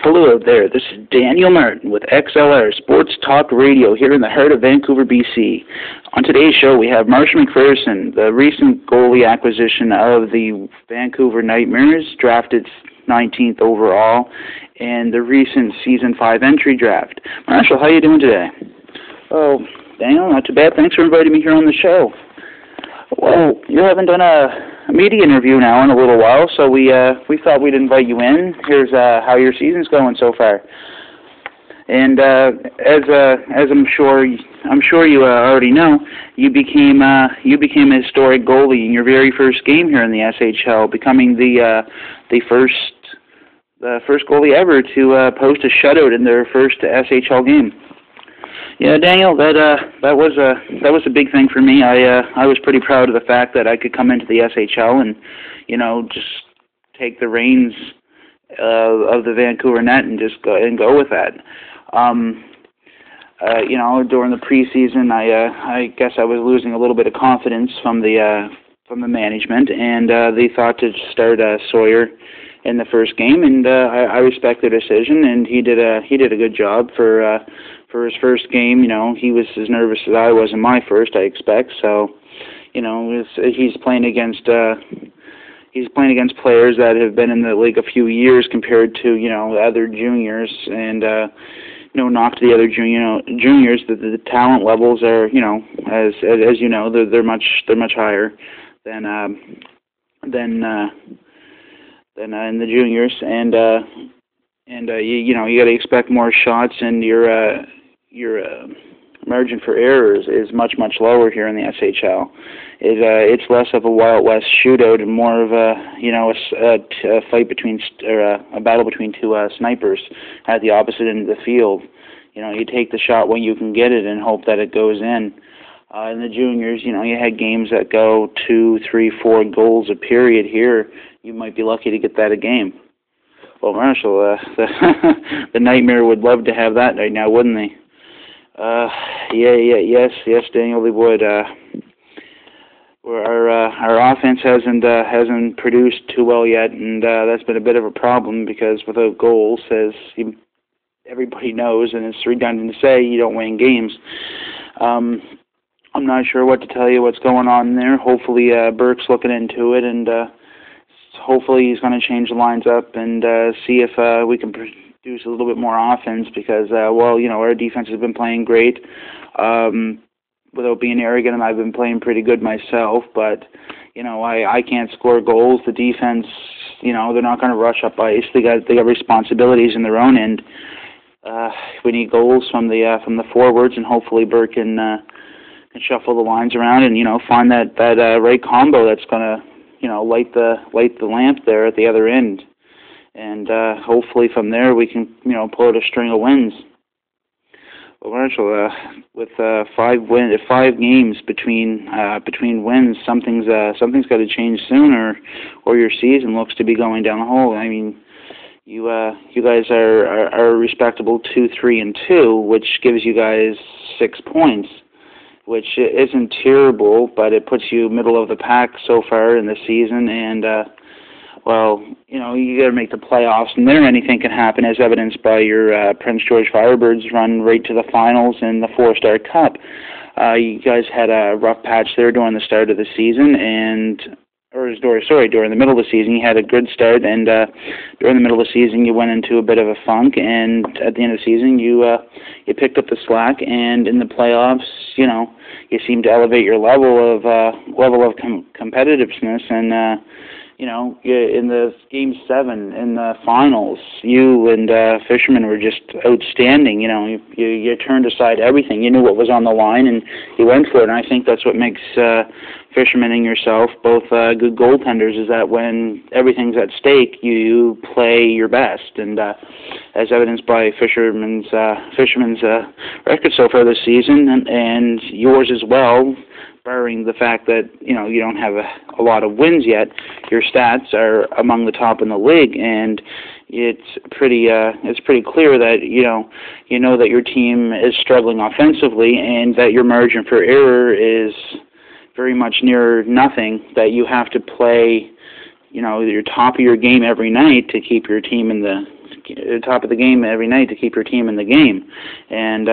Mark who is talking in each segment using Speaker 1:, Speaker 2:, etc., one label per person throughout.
Speaker 1: Hello out there, this is Daniel Martin with XLR Sports Talk Radio here in the heart of Vancouver, BC. On today's show we have Marshall McPherson, the recent goalie acquisition of the Vancouver Nightmares, drafted 19th overall, and the recent Season 5 entry draft. Marshall, how are you doing today? Oh, Daniel, not too bad. Thanks for inviting me here on the show. Well, you haven't done a media interview now in a little while, so we thought we'd invite you in. Here's how your season's going so far. And as I'm sure you already know, you became a historic goalie in your very first game here in the SHL, becoming the first goalie ever to post a shutout in their first SHL game. Yeah, Daniel, that was a big thing for me. I was pretty proud of the fact that I could come into the SHL and, just take the reins of the Vancouver Net and just go with that. During the preseason, I guess I was losing a little bit of confidence from the management, and they thought to start Sawyer in the first game, and I respect their decision, and he did a good job for his first game. He was as nervous as I was in my first, I expect. So, he's playing against players that have been in the league a few years compared to other juniors, and knock to the other juniors that the talent levels are as they're much higher than in the juniors, and you got to expect more shots, and your margin for error is much lower here in the SHL. It's less of a Wild West shootout and more of a fight a battle between two snipers at the opposite end of the field. You take the shot when you can get it and hope that it goes in. In the juniors, you had games that go 2, 3, 4 goals a period. Here, you might be lucky to get that a game. Well, Marshall, the Nightmare would love to have that right now, wouldn't they? Yes, Daniel, they would. Our offense hasn't produced too well yet, and that's been a bit of a problem because without goals, as everybody knows, and it's redundant to say, you don't win games. I'm not sure what to tell you what's going on there. Hopefully Burke's looking into it, and hopefully he's going to change the lines up and see if we can produce a little bit more offense because, our defense has been playing great. Without being arrogant, and I've been playing pretty good myself, but, I can't score goals. The defense, they're not going to rush up ice. They got responsibilities in their own end. We need goals from the forwards, and hopefully Burke can shuffle the lines around and find that right combo that's going to light the lamp there at the other end, and hopefully from there we can pull out a string of wins. Well, Marshall, with 5 games between wins, something's got to change soon, or your season looks to be going down the hole. I mean, you guys are a respectable 2-3-2, which gives you guys 6 points, which isn't terrible, but it puts you middle of the pack so far in the season, and you got to make the playoffs, and there anything can happen, as evidenced by your Prince George Firebirds run right to the finals in the 4-Star Cup. You guys had a rough patch there during the start of the season, during the middle of the season you had a good start, and during the middle of the season you went into a bit of a funk, and at the end of the season you picked up the slack, and in the playoffs, you seemed to elevate your level of competitiveness, and in the Game 7 in the finals, you and Fisherman were just outstanding. You turned aside everything. You knew what was on the line, and you went for it. And I think that's what makes Fisherman and yourself both good goaltenders, is that when everything's at stake, you play your best. And as evidenced by Fisherman's record so far this season, and yours as well, barring the fact that you don't have a lot of wins yet, your stats are among the top in the league, and it's pretty clear that you know that your team is struggling offensively, and that your margin for error is very much near nothing. That you have to play your top of your game every night to keep your team in the top of the game every night to keep your team in the game. And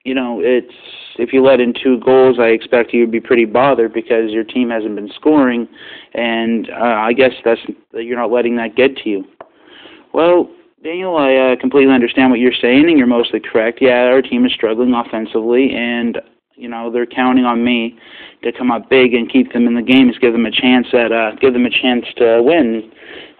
Speaker 1: it's if you let in 2 goals, I expect you would be pretty bothered because your team hasn't been scoring, and I guess you're not letting that get to you. Well, Daniel, I completely understand what you're saying, and you're mostly correct. Yeah, our team is struggling offensively, and they're counting on me to come up big and keep them in the games, give them a chance to win.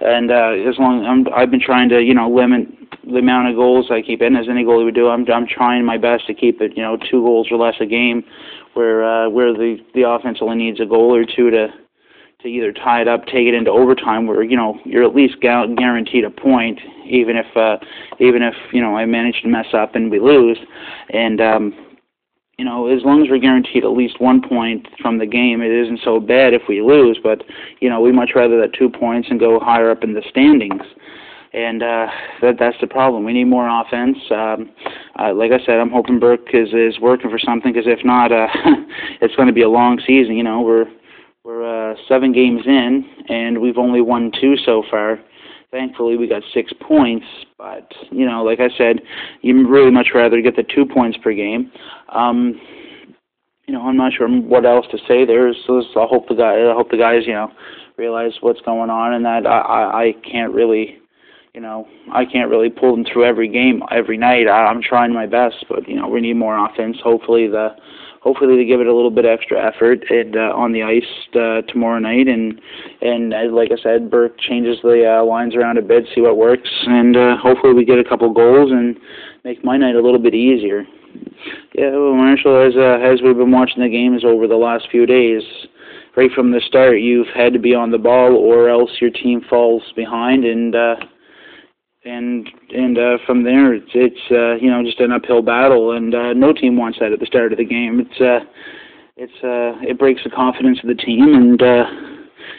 Speaker 1: And I've been trying to limit the amount of goals I keep in, as any goalie would do. I'm trying my best to keep it 2 goals or less a game, where the offense only needs a goal or 2 to either tie it up, take it into overtime, where you're at least guaranteed a point, even if I manage to mess up and we lose. And as long as we're guaranteed at least 1 point from the game, it isn't so bad if we lose. But we much rather that 2 points and go higher up in the standings. And that's the problem. We need more offense. Like I said, I'm hoping Burke is working for something, because if not, it's going to be a long season. We're 7 games in, and we've only won 2 so far. Thankfully, we got 6 points, but like I said, you'd really much rather get the 2 points per game. I'm not sure what else to say there. So I hope the guys realize what's going on, and that I can't really pull them through every game every night. I'm trying my best, but we need more offense. Hopefully they give it a little bit extra effort and on the ice tomorrow night, and like I said, Burke changes the lines around a bit, see what works, and hopefully we get a couple goals and make my night a little bit easier. Yeah, well, Marshall, as we've been watching the games over the last few days, right from the start, you've had to be on the ball, or else your team falls behind, and from there, it's just an uphill battle, and no team wants that at the start of the game. It breaks the confidence of the team, and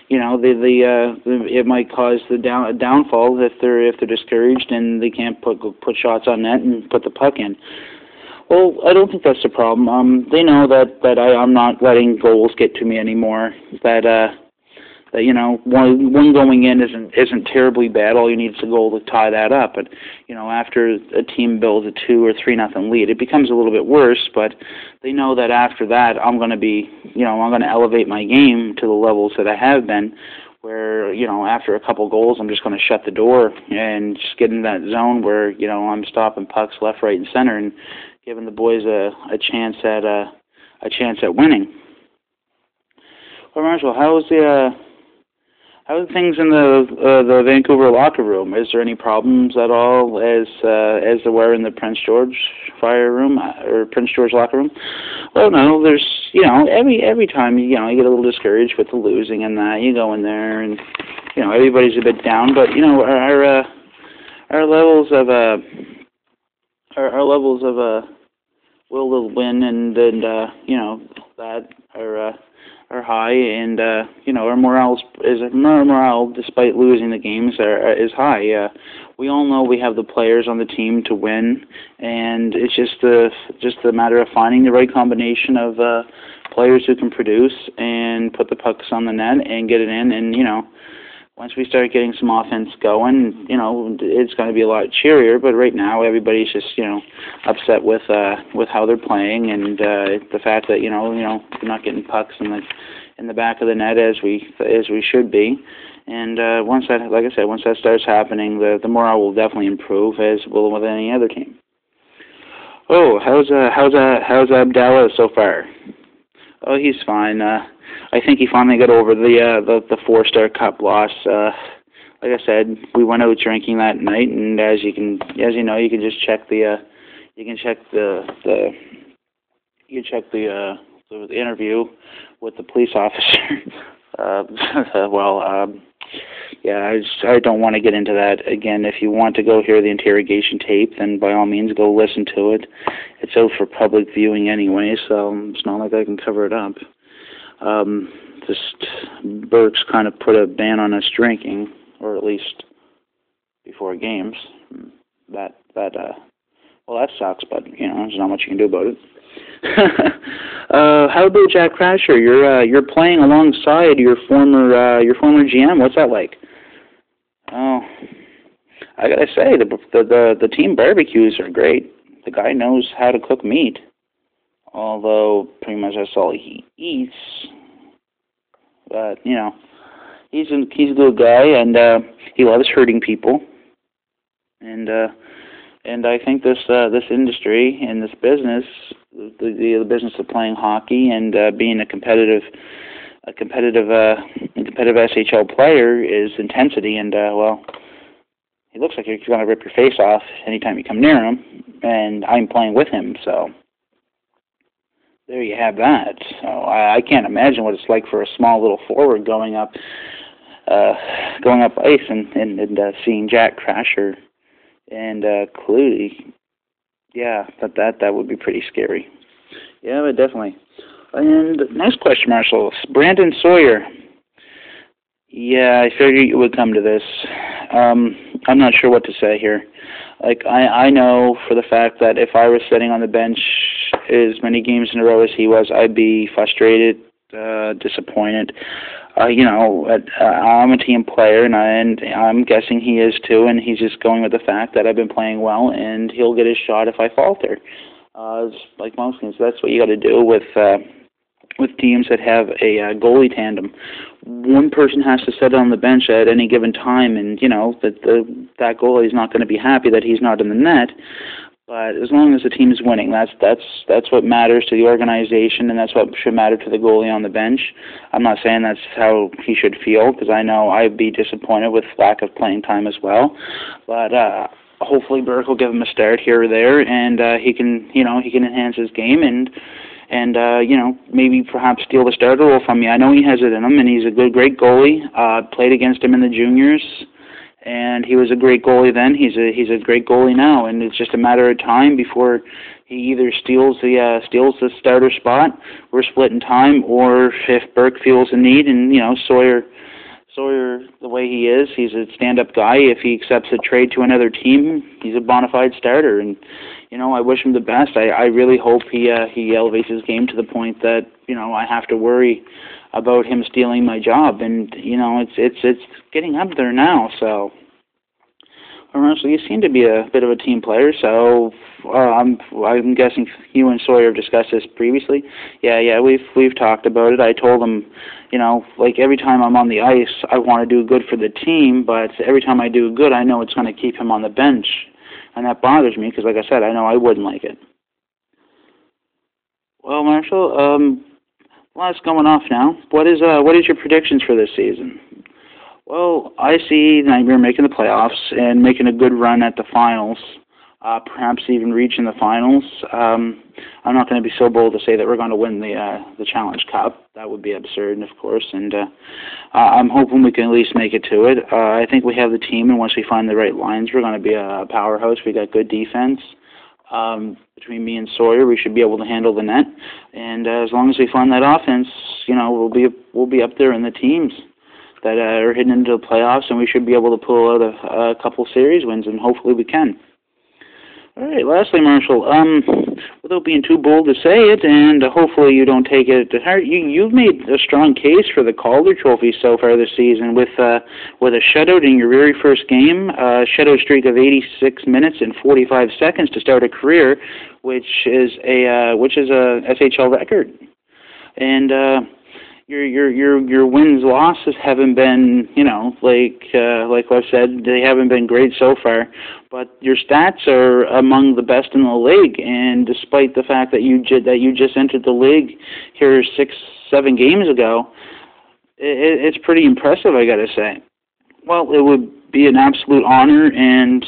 Speaker 1: it might cause a downfall if they're discouraged and they can't put shots on net and put the puck in. Well, I don't think that's the problem. They know that I'm not letting goals get to me anymore. That one going in isn't terribly bad. All you need is a goal to tie that up. But after a team builds a 2 or 3-0 lead, it becomes a little bit worse. But they know that after that, I'm going to elevate my game to the levels that I have been, where after a couple goals, I'm just going to shut the door and just get in that zone where I'm stopping pucks left, right, and center, and giving the boys a chance at winning. Well, Marshall, how are things in the Vancouver locker room? Is there any problems at all as there were in the Prince George Fire room or Prince George locker room? Well, no. There's every time you get a little discouraged with the losing and that, you go in there and everybody's a bit down. But our levels of will to win and that are high, and our morale despite losing the games is high. We all know we have the players on the team to win, and it's just a matter of finding the right combination of players who can produce and put the pucks on the net and get it in. And once we start getting some offense going, it's going to be a lot cheerier. But right now, everybody's just upset with how they're playing, and the fact that we're not getting pucks in the back of the net as we should be. And once that starts happening, the morale will definitely improve, as will with any other team. Oh, how's Abdallah so far? Oh, he's fine. I think he finally got over the 4-Star Cup loss. Like I said, we went out drinking that night, and as you know, you can just check the interview with the police officer. I don't want to get into that again. If you want to go hear the interrogation tape, then by all means go listen to it. It's out for public viewing anyway, so it's not like I can cover it up. Burke's kind of put a ban on us drinking, or at least before games. That sucks, but there's not much you can do about it. How about Jack Crasher? You're playing alongside your former GM. What's that like? Oh, I gotta say, the team barbecues are great. The guy knows how to cook meat, although pretty much that's all he eats. But he's a good guy, and he loves hurting people. And I think this industry and this business, the business of playing hockey and being a competitive SHL player is intensity. And he looks like he's going to rip your face off anytime you come near him. And I'm playing with him, so there you have that. So I can't imagine what it's like for a small little forward going up ice and seeing Jack Crasher and Clutie. Yeah, that would be pretty scary. Yeah, but definitely. And next question, Marshall. Brandon Sawyer. Yeah, I figured you would come to this. I'm not sure what to say here. Like, I know for the fact that if I was sitting on the bench as many games in a row as he was, I'd be frustrated, disappointed. I'm a team player, and I'm guessing he is too, and he's just going with the fact that I've been playing well, and he'll get his shot if I falter. It's like most teams, that's what you got to do with teams that have a goalie tandem. One person has to sit on the bench at any given time, and that goalie is not going to be happy that he's not in the net. But as long as the team is winning, that's what matters to the organization, and that's what should matter to the goalie on the bench. I'm not saying that's how he should feel, because I know I'd be disappointed with lack of playing time as well. But hopefully Burke will give him a start here or there, and he can enhance his game and maybe perhaps steal the starter role from me. I know he has it in him, and he's a great goalie. Played against him in the juniors, and he was a great goalie then. He's a great goalie now, and it's just a matter of time before he either steals the starter spot. We're splitting time, or if Burke feels the need, and Sawyer, the way he is, he's a stand-up guy. If he accepts a trade to another team, he's a bona fide starter, and I wish him the best. I really hope he elevates his game to the point that I have to worry about him stealing my job, and it's getting up there now. So, so you seem to be a bit of a team player. So I'm guessing you and Sawyer have discussed this previously. Yeah, we've talked about it. I told him, like every time I'm on the ice, I want to do good for the team, but every time I do good, I know it's going to keep him on the bench. And that bothers me because, like I said, I know I wouldn't like it. Well, Marshall, it's going off now. What is your predictions for this season? Well, I see Nightmare making the playoffs and making a good run at the finals, perhaps even reaching the finals. I'm not going to be so bold to say that we're going to win the Challenge Cup. That would be absurd, of course, and I'm hoping we can at least make it to it. I think we have the team, and once we find the right lines, we're going to be a powerhouse. We got good defense. Between me and Sawyer, we should be able to handle the net, and as long as we find that offense, we'll be up there in the teams that are heading into the playoffs, and we should be able to pull out a couple series wins, and hopefully we can. All right, lastly, Marshall, without being too bold to say it, and hopefully you don't take it to heart, you've made a strong case for the Calder Trophy so far this season with a shutout in your very first game, a shutout streak of 86 minutes and 45 seconds to start a career, which is a SHL record. And your wins losses haven't been like I've said, they haven't been great so far, but your stats are among the best in the league. And despite the fact that you just entered the league here 6-7 games ago, it's pretty impressive, I got to say. Well, it would be an absolute honor, and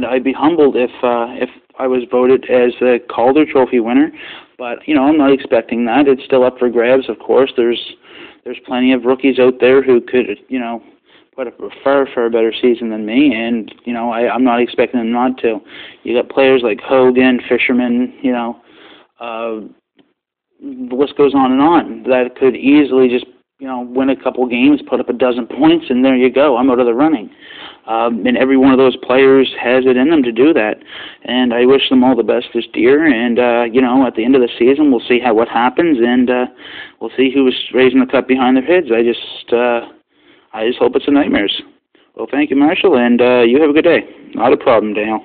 Speaker 1: I'd be humbled if I was voted as the Calder Trophy winner. But, I'm not expecting that. It's still up for grabs, of course. There's plenty of rookies out there who could, put up a far, far better season than me, and, I'm not expecting them not to. You got players like Hogan, Fisherman, the list goes on and on, that could easily just, win a couple games, put up a dozen points, and there you go. I'm out of the running. And every one of those players has it in them to do that. And I wish them all the best this year. And, at the end of the season, we'll see what happens, and we'll see who's raising the cup behind their heads. I just hope it's the Nightmares. Well, thank you, Marshall, and you have a good day. Not a problem, Daniel.